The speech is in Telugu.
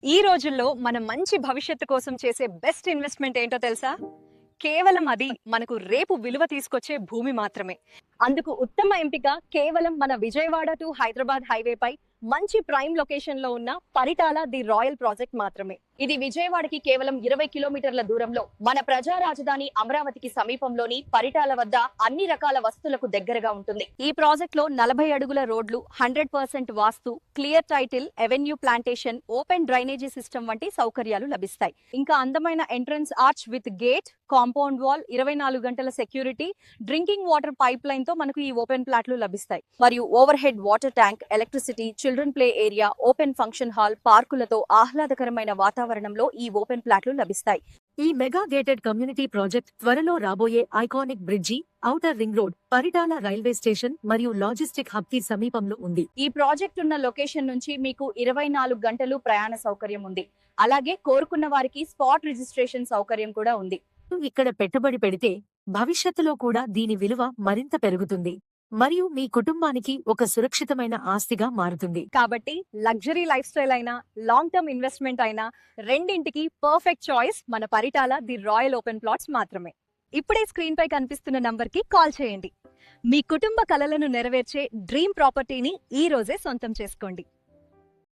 ఈ రోజుల్లో మనం మంచి భవిష్యత్తు కోసం చేసే బెస్ట్ ఇన్వెస్ట్మెంట్ ఏంటో తెలుసా? కేవలం అది మనకు రేపు విలువ తీసుకొచ్చే భూమి మాత్రమే. అందుకు ఉత్తమ ఎంపిక కేవలం మన విజయవాడ టు హైదరాబాద్ హైవే పై మంచి ప్రైమ్ లొకేషన్ లో ఉన్న పరిటాల ది రాయల్ ప్రాజెక్ట్ మాత్రమే. ఇది విజయవాడకి కేవలం 20 కిలోమీటర్ల దూరంలో మన ప్రజా రాజధాని అమరావతికి సమీపంలోని పరిటాల వద్ద అన్ని రకాల వస్తువులకు దగ్గరగా ఉంటుంది. ఈ ప్రాజెక్ట్ లో 40 అడుగుల రోడ్లు, 100% vastu, clear title, avenue plantation, open drainage system వంటి సౌకర్యాలు లభిస్తాయి. ఇంకా అందమైన entrance arch with gate, compound wall, 24 గంటల security, drinking water pipe line తో మనకు ఈ ఓపెన్ ప్లాట్లు లభిస్తాయి. మరియు over head water tank, electricity, children play area, open function hall, పార్కులతో ఆహ్లాదకరమైన వాతావరణంలో ఈ ఓపెన్ ప్లాట్లు లభిస్తాయి. ఈ మెగా గేటెడ్ కమ్యూనిటీ ప్రాజెక్ట్ త్వరలో రాబోయే iconic bridge, outer ring road, Paritala railway station మరియు లాజిస్టిక్ హబ్ కి సమీపంలో ఉంది. ఈ ప్రాజెక్ట్ ఉన్న లొకేషన్ నుంచి మీకు 24 గంటలు ప్రయాణ సౌకర్యం ఉంది. అలాగే కోరుకున్న వారికి స్పాట్ రిజిస్ట్రేషన్ సౌకర్యం కూడా ఉంది. ఇక్కడ పెట్టుబడి పెడితే భవిష్యత్తులో కూడా దీని విలువ మరింత పెరుగుతుంది మరియు మీ కుటుంబానికి ఒక సురక్షితమైన ఆస్తిగా మారుతుంది. కాబట్టి లగ్జరీ లైఫ్ స్టైల్ అయినా, లాంగ్ టర్మ్ ఇన్వెస్ట్మెంట్ అయినా రెండింటికి పర్ఫెక్ట్ చాయిస్ మన Paritala the royal open plots మాత్రమే. ఇప్పుడే స్క్రీన్ పై కనిపిస్తున్న నంబర్ కి కాల్ చేయండి. మీ కుటుంబ కలలను నెరవేర్చే డ్రీమ్ ప్రాపర్టీని ఈ రోజే సొంతం చేసుకోండి.